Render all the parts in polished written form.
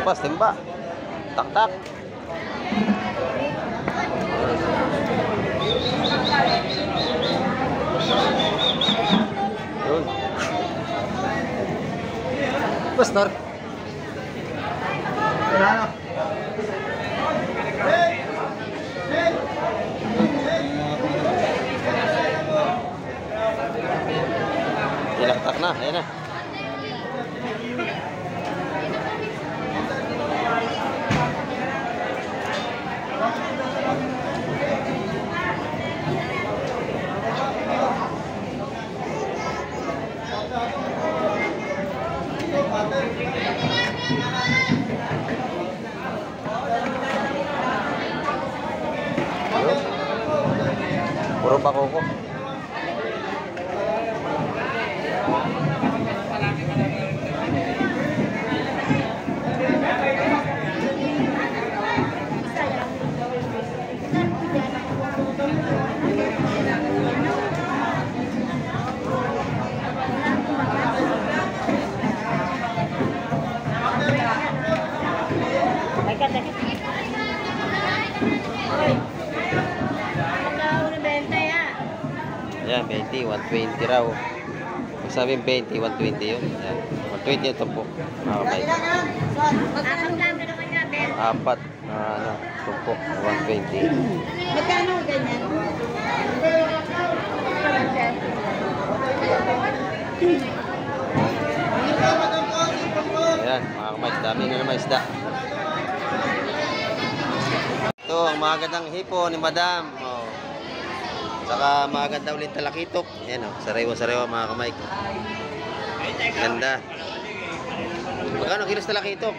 Lumabas, timba. Tak-tak. Yun. Pastor. Ano? Ilaktak na, ayan na. Puro bakoko. Ayan, 20, 120 raw. Kung sabihin 20, 120 yun. Ayan, 120 ito po. Apat na ano, tumpok, 120. Magkano ganyan? Ayan, mga kamay, dami na naman isda. Ito, ang magandang hipo ni Madam. Oh. Saka maganda ulit talakitok. Ayan o, sariwa-sariwa mga kamay. Ganda. Magkano kilos talakitok?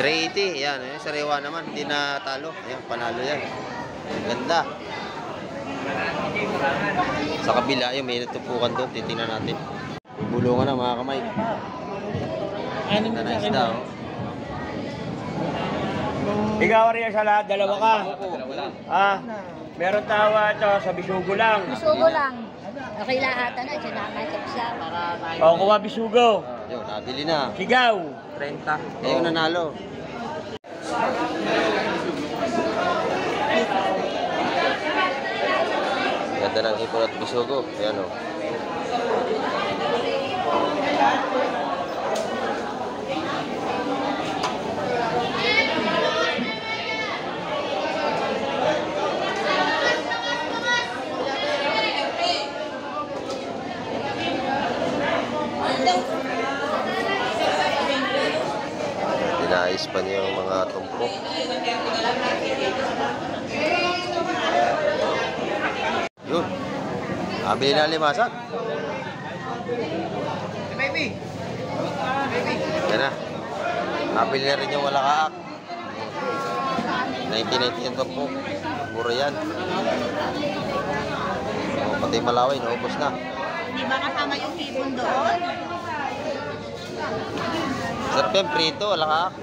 380. Ayan, sariwa naman. Hindi na talo. Ayan, panalo yan. Ganda. Sa kabila, yun, may natupukan doon. Titingnan natin. Bulungan na mga kamay. Ganda na isda o. Ikaw rin sa lahat, dalawa ka. Ah, meron tawa ito sa bisugo lang. Bisugo lang. Okay lahat na, sinama sa pisa. O, kuha bisugo. Yun, nabili na. Sigaw. 30. Kayo nanalo. Ganda ng hipon at bisugo. Ayan o. Dinais pa niyo yung mga tumpok. Yun. Nabili na limasan. Baby. Yan na. Nabili na rin yung walakaak. 1990 yung tumpok. Mura yan. O, pati malaway, naubos na. Di ba kasama yung hipon doon? Sarap yan, prito, walakaak.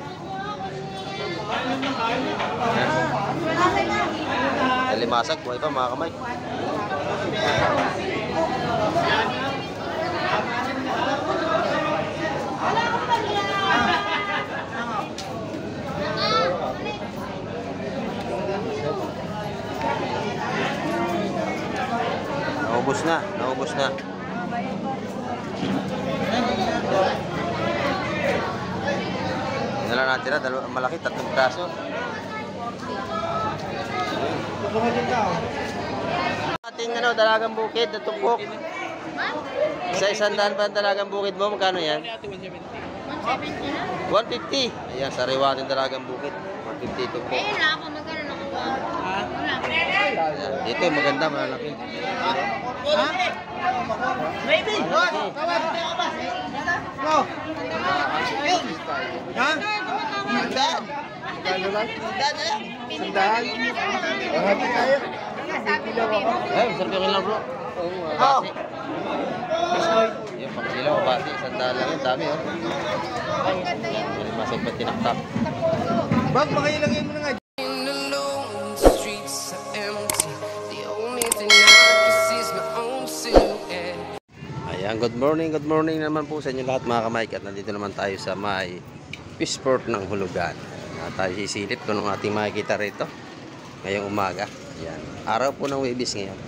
Limasag, buhay pa mga kamay. Naubos na, naubos na. Yan lang natira, malaki, 3 braso. Ating ano, dalagang bukid na tumpok. Sa 100 pa ang dalagang bukid mo, magkano yan? 150. Ayan, sariwa ng dalagang bukid. 150 tumpok. Eh, wala ako magkano nakuha. Wala. Dito, maganda, malaki. Ha? Baby. Go. Ha? Sandaan. Sandaan na lang. Sandaan. Happy tayo. Ay, sarap yung lang bro. Basi. Yung pangsilaw, basi. Sandaan lang yun, dami oh. Masag pa tinaktak. Bag, makailangan mo na nga. Ayan, good morning naman po sa inyo lahat mga kamay. At nandito naman tayo sa may Fishport ng Hulugan. Tayo sisilip ito ng ating makikita rito ngayong umaga. Yan. Araw po ng Webis ngayon.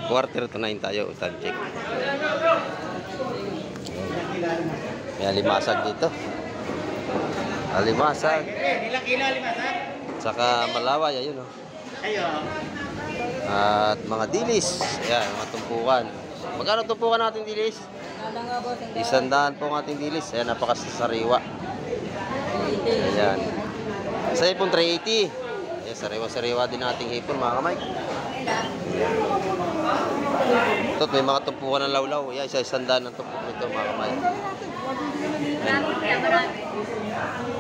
8:45 tayo. Time check. May alimasag dito. Alimasag. Ilang kilo alimasag? Saka malaway. Ayun oh. At mga dilis. Ayan, mga tumpukan. Magkano tumpukan natin dilis? 100 po ang ating dilis. Ayan, napakasariwa. Ayan. Sa hipon, 380. Ayan, sariwa-sariwa din nating hipon, mga kamay. Ito, may mga tumpukan ng lawlaw. Ayan, isa-100 ng tumpok nito, mga kamay.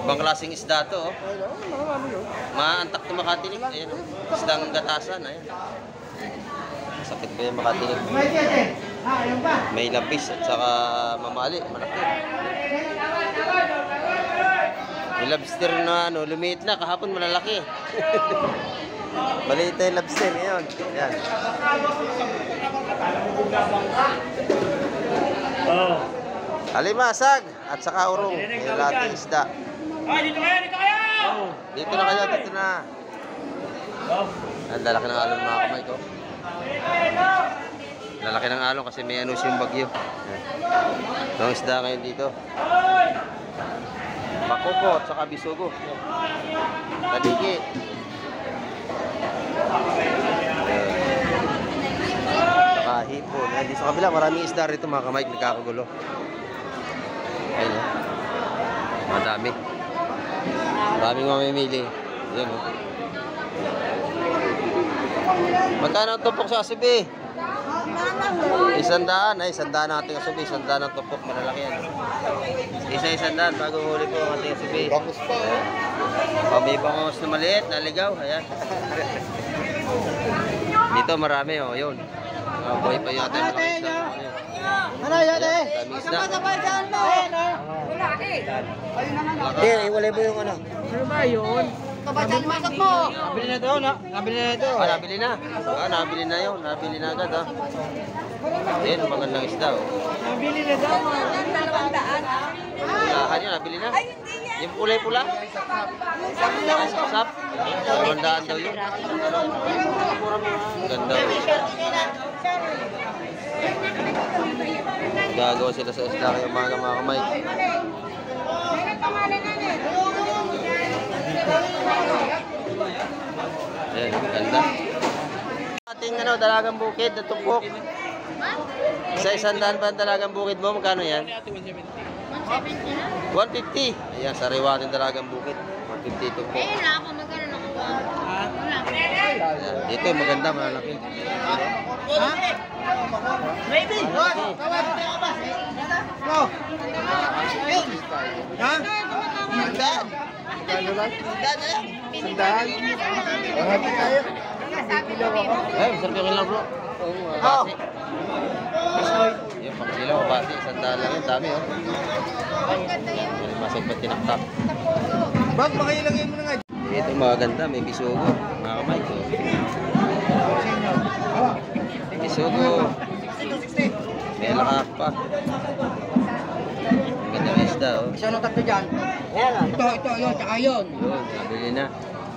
Ibang klaseng isda to, oh. Maantak to makatinik. Ayan, oh. Isdang gatasan. Ayan. Sakit ko yung makatinik. May lapis at saka mamali. Malaki. May lobster na ano, lumiit na. Kahapon malalaki. Maliit na yung lobster. Ayan. Ayan. Alimasag at saka urong. Yung lahat ng isda. Dito kayo! Dito kayo! Dito na kayo, dito na. Ang lalaki ng alon, mga kamay ko. Lalaki ng alon kasi may anus yung bagyo. Ang isda ngayon dito. Makoko at saka bisugo. Taligi. Saka hipon. Di sa kabila, maraming isda rito, mga kamay. Nagkakagulo. Ayun o. Madami. Maraming mamimili. Yan o. Magkano ang tumpok sa asubi? 100. Ay, 100 natin asubi. 100 ang tumpok. Malalaki yan. Isa-100 bago huli po ang ating asubi. Bangos pa, oh. May bangos na maliit, naligaw. Ayan. Dito marami o. Yun. Buhay pa yung ating mga isda. Ano yun eh? Daming isda. Hindi, iwalay mo yung ano. Ano ba yun? Kabadyan masok mo. Nabili na ito, no? Nabili na ito. Nabili na. Nabili na yun. Nabili na agad, ha. Ayan, magandang isda, oh. Nabili na daw. 200. Pulahan yun, nabili na. Yung pulay-pula? Ay, sapsap. 200 daw yun. Ganda, oh. Gagawa sila sa isda kayong mga kamay. Ayan, ganda. Ating ano, dalagang bukid na tumpok. Isa-100 ba ang dalagang bukid mo? Magkano yan? 150. Ayan, sariwa ating dalagang bukid. 150 tumpok. Ayun na ako, magkano nakuha? Wala. Ayan, dito maganda, malaki. Ha? Baby! No! Ha? Sandaan! Sandaan na lang! Sandaan? Happy tayo! Ay, masarap yung ilang bro. Basi. Yung pangsilaw, basi. 100 lang yun. Dami, oh. Masig pa tinaktak. Bag, makilagay mo na nga. Ito maganda, may bisugo. Mga kamay ko. May bisugo. May lakak pa. Ang ganda ng isda, oh. Isa nung tatlo dyan. Ito, yun, tsaka yun. Yun, nabili na.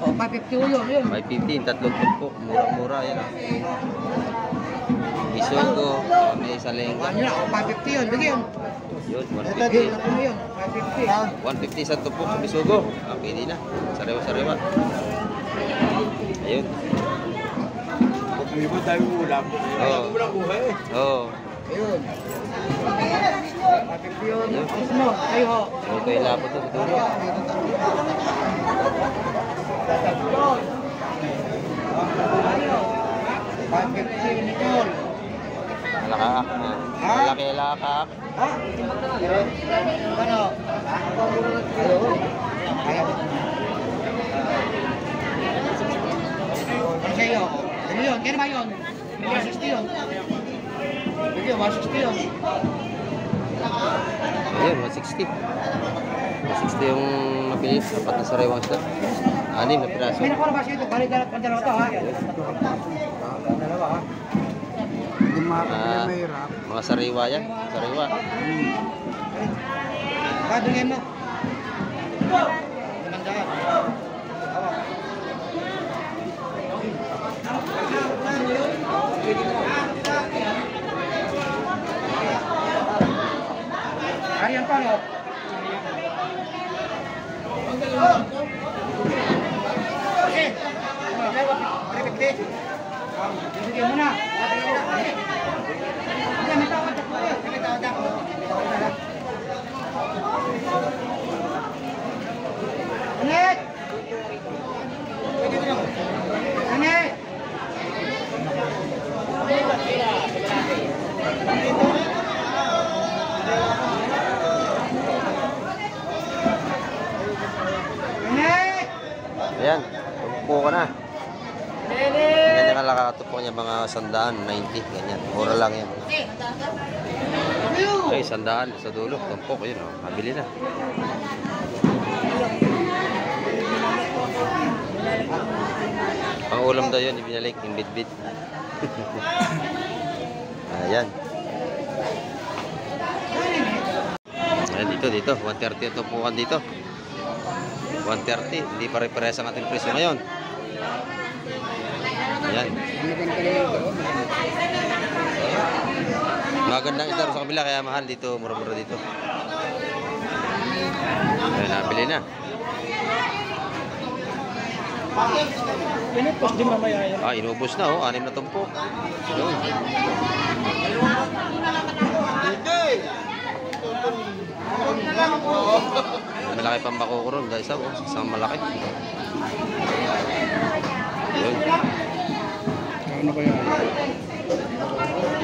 O, 550 yun. 515, tatlong tumpok. Mura-mura, yan, oh. Bisugo. May isa lengga. Ano na, 550 yun, bigyan. Yun, Ito din, 150. ano yun, 550. 150 sa tumpok sa bisugo. Pwede na. Sariwa-sariwa. Ayun. Pag-ibo tayo ulam. Oo. Ulam buhay eh. Oo. Ayun. 550 yun. Ayos mo, kayo ho. Ito yung lapo to sa dulo. Lakak. Malaki lakak. Ha? Ano? Ayun. Kaya. Ano sa'yo? Ano yun? Kaya naman yun? 160 yun. Bigyan, 160 yun. Ayun, 160. 160 yung mabilis. Dapat na sariwang isda. 6 na piraso. May nakuha na ba siya ito? Balik dalawa to ha? Dalawa ha? Mga sariwa yan. Sariwa. Kadungin mo. Arian pa, no? Okay. Bibigyan mo na. May tawad ako. May tawad ako. Anet! Anet! Anet! Ayan, tumpo ka na. Ganyan ka nakakatupo niya mga 190, ganyan. Mura lang yan. Okay, 100 sa dulo. Tumpok, yun o. Mabili na. Pang ulam daw yun, ibinalik, yung bit-bit. Ayan. Ayan, dito. 130 ang tumpukan dito. 130. Hindi pare-pares ang ating presyo ngayon. Ayan. Magandang isda sa kabila, kaya mahal dito. Mura-mura dito. Ayan, nabili na. Pinipos din mamaya yan. Ah, inubos na oh. 6 na tumpo. Yun. Malaki pang bako ko ron. Dahil isa oh. Isang malaki. Yun. Ano kaya?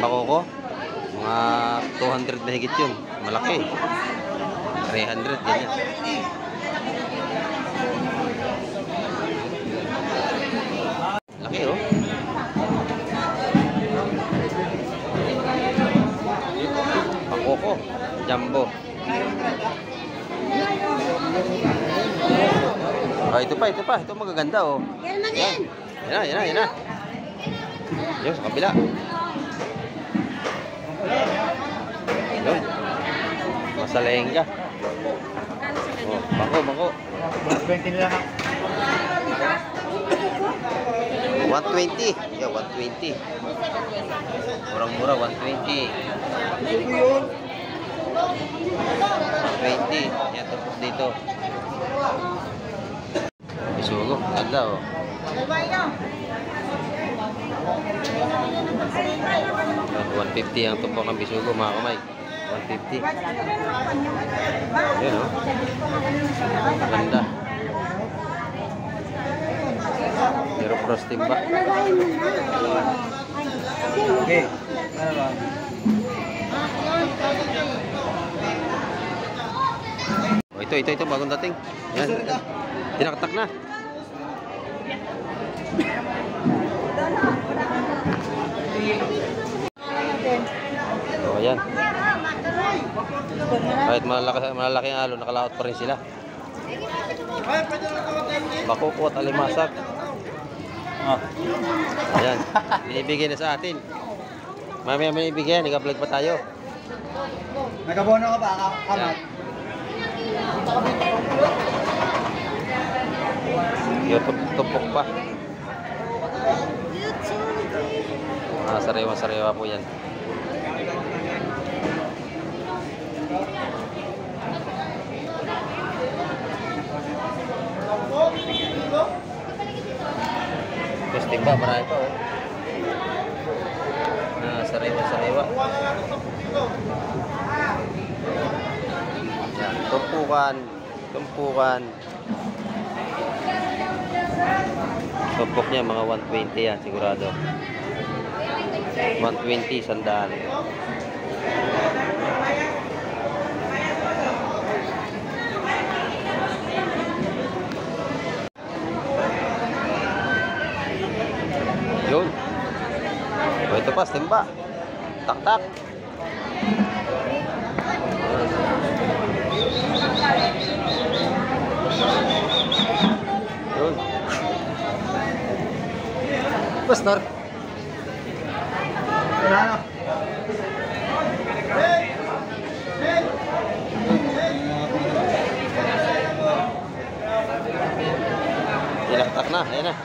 Bako ko. Mga 200 na higit yun. Malaki. 300 ganyan. Laki oh. Pakoko, jumbo. Ah, ito pa. Ito magaganda oh. Yan. Yan na. Yan, sa kabila. Yun. Masalengga. Oh, bako. 20 nila na. 120. Yeah, 120. Murang-mura, 120. 120. Yan, tapos dito. Bisugo, ganda oh. 150 ang tumpok ng bisugo, mga kamay. 150. Yan oh. Ganda. Pero cross timba. Okay. Ano ba? Oh, ito bagong dating. Yan. Tinakatak na. Oh, ayan. Kahit malalaki ang alo, nakalaot pa rin sila. Bakukot, alimasag. Ayan, binibigyan na sa atin. Mamaya binibigyan, nag-vlog pa tayo. Nagabono ka ba? Kamat? Yung tumpok pa. Sariwa po yan. Terus timba, marami pa oh. Sariwa. Yan, tumpukan. Tumpok niya mga 120 yan sigurado. 120 sandaan. Yun. O ito pa, timba. Tak. Yun. Pastor. Ano? Stock na, ayan na.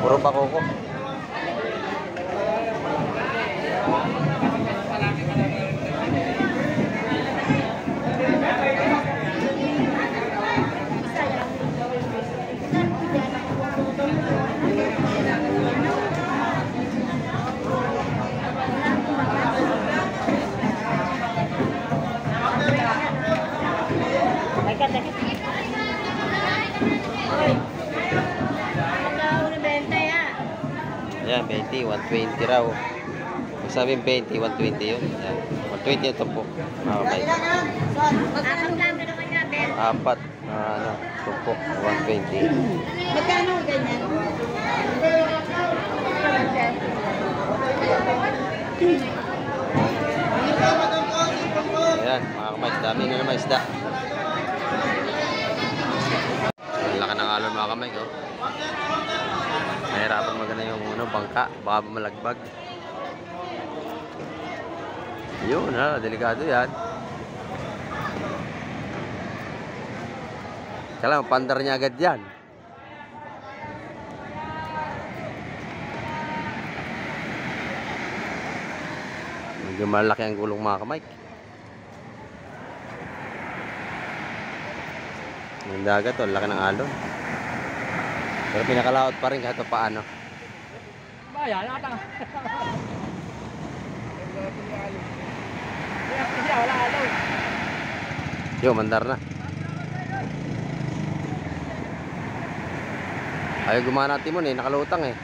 Puro pakoko. Ayan, 20, 120 raw. Kung sabihin 20, 120 yun. Ayan, 120 ito po. Apat. Ano, tumpok, 120. Magkano ganyan? Ayan, mga kamay, dami na naman isda. Ang laki ng alon mga kamay, oh. Nahirapan magana yung bangka, baka malagbag. Yun ha, delikado yan. Kailangan pandar niya agad yan. Medyo malaki ang gulong mga kamay. Ang dagat to, laki ng alon. Pero pinakalaot pa rin kahit paano. Bayan, ata. Yo, mandar na. Ayaw gumana timon eh, nakalutang eh.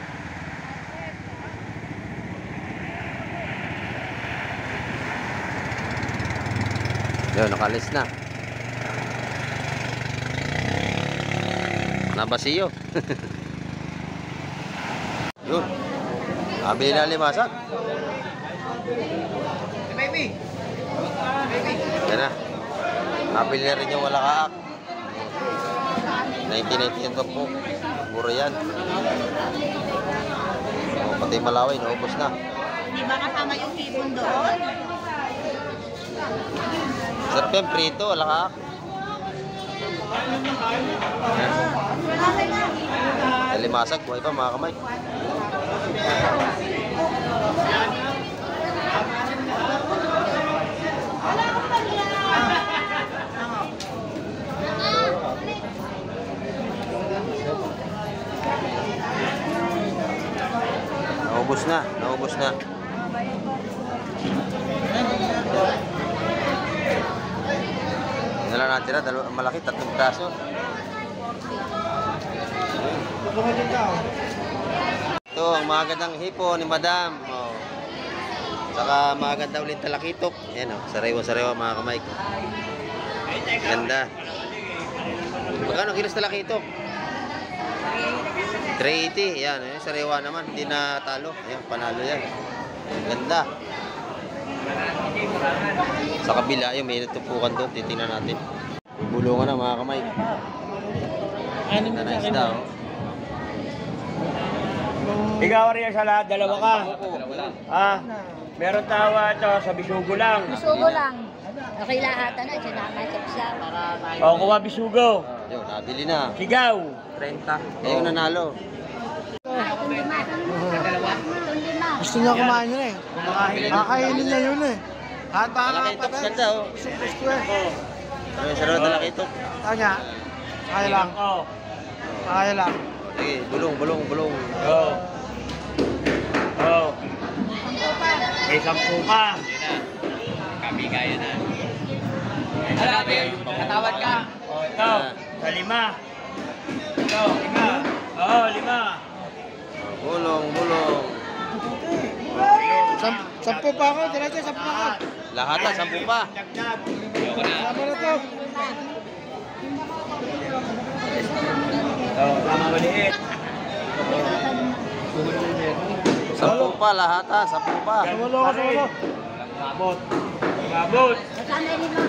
Yo, nakalis na. Nabasiyo. Yun. Nabili na limasak. Baby. Yan na. Nabili na rin yung walakaak. 1990 yan po. Mura yan. O, pati malaway, naubos na. Di ba kasama yung hipon doon? Sarap yan, prito, walakaak. Limasag, buhay pa mga kamay. Naubos na, naubos na. Yan lang natira, malaki, 3 kaso. Ito, ang magandang hipo ni Madam. Oh. Saka maganda ulit talakitok. Ayan o, sariwa-sariwa mga kamay. Ganda. Magkano kilos talakitok? 380. Yan, eh, sariwa naman. Hindi na talo. Ayan, panalo yan. Ganda. Sa kabila, yung may natupukan doon. Titingnan natin. Bulungan na mga kamay. Ganda na isda, oh. Ikaw rin sa lahat, dalawa ka. Meron tawa ito sa bisugo lang. Bisugo lang. Okay lahatan na, sinamay sa pisa. O, kuha bisugo. Yun, nabili na. Sigaw. 30. Ayun, nanalo. Gusto niya kumain yun eh. Kakainin niya yun eh. At baka Talakitok, ganda, oh. gusto eh. Ayun, sariwa talakitok. Kanya, kaya lang. Kaya lang. Sige, bulong, bulong, bulong. Oo. Oo. May 10 ka. Kami kaya na. Katawad ka. O, ito. Sa 5. Ito, 5. Oo, 5. Bulong, bulong. Sampu pa ako, diretso, sampu pa ako. Lahat na, 10 pa. Dagdag. Sama na to. Oo, tama maliit. 10 pa lahat ha, 10 pa. Sumulo ka, sumulo. Abot. Abot. Kasama yung lima.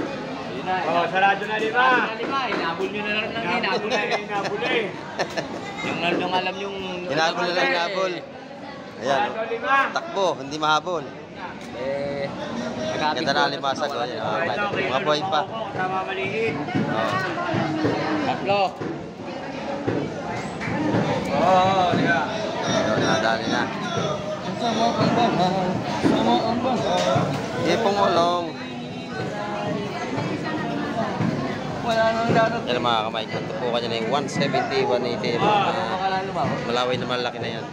Oh, sarado na 5. Hinabol nyo na lang ng hinabol na eh. Hinabol na eh. Yung alam yung... Hinabol na lang hinabol. Ayan. Sarado 5. Takbo, hindi mahabol. Eh... Ganda na limasag. Oh, ayan. Oh, mga buhay pa. Tama maliit. Oh. Tatlo. Oo, diba? Ayun, nadali na. Hipong ulong. Wala nang darot. Yan mga kamay. Ang tupukan niya na yung 170, 180. Malaway na malaki na yan.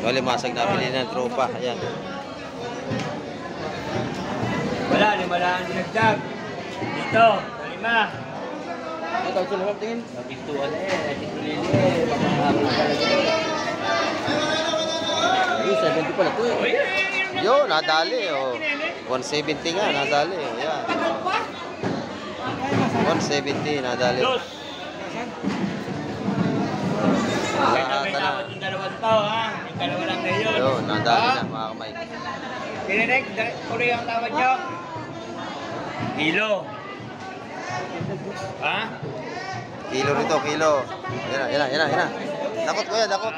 So, limasag na pili ng tropa. Ayan. Wala, 5 lang dinagdag. Dito, sa 5. Ito, sulong tingin. Napintuan eh. Titulili eh. Pagkakabot talaga. Ayun, 70 pala ito eh. Yo, nadali. Oh. 170 nga, nadali. Oh, yan. 170, nadali. Dos. Lahat na. Yung 2 tao ha. Yung 2 lang ngayon. Yo, nadali na mga kamay. Kininig, tuloy ang tawad nyo. Kilo. Ha? Kilo rito, kilo. Yan na, yan na, yan na, yan na. Dakot kuya, dakot.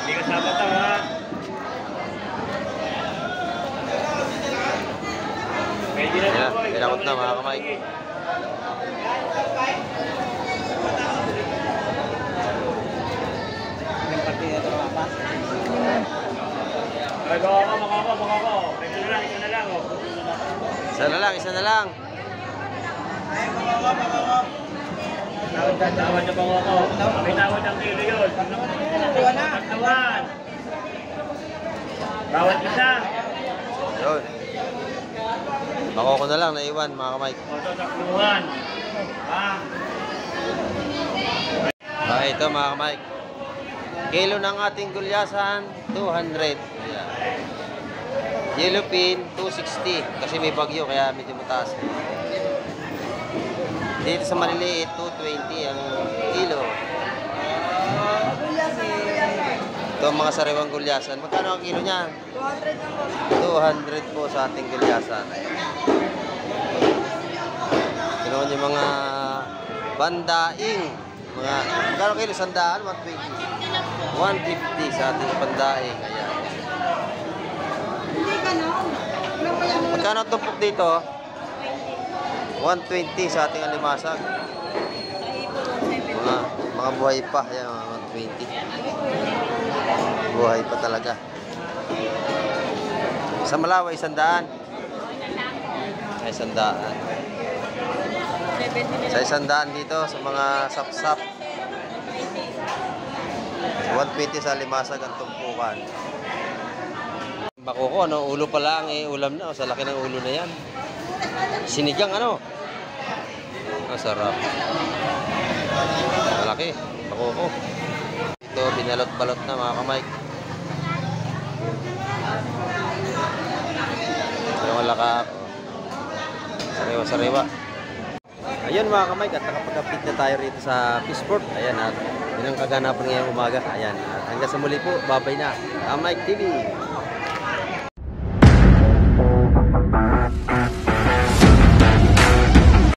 Hindi ka sabat tao ha. Pwede na Yan, boy. pinakot na mga kamay. Ay, baka ko. Pwede na lang, isa na lang. Oh. Isa na lang, isa na lang. Tawad na bang ako? May tawad ang kilo yun. Tawad. Bawat isa. Yun. Bako ko na lang, naiwan mga kamay. Oto, takluhan. Ha? Ito mga kamay. Kilo ng ating gulyasan, 200. Ayan. Yellow pin, 260. Kasi may bagyo, kaya medyo mataas. Dito sa maliliit, 220 ang kilo. Ito ang mga sariwang gulyasan. Magkano ang kilo niyan? 200 po sa ating gulyasan. Ganoon yung mga bandaing. Magkano kilo? Sandaan? 120. 150 sa ating pandaing. Ayan. Magkano ang tumpok dito? 120 sa ating alimasag. Mga buhay pa. Ayan, 120. Buhay pa talaga. Sa Malaway, 100. Ay, 100. Sa 100 dito, sa mga sap-sap. 120 sa limasag ang tumpukan. Bako ko, ano, ulo pa lang eh, ulam na. Sa laki ng ulo na yan. Sinigang ano? Masarap. Malaki. Bako ko. Ito, binalot-balot na mga kamay. Yung alakap. Sariwa-sariwa. Ayun mga kamay, at nakapag-update na tayo rito sa Fishport. Ayan, at yun ang kaganapan ngayong umaga. Ayan, at hanggang sa muli po, babay na. Kamay TV.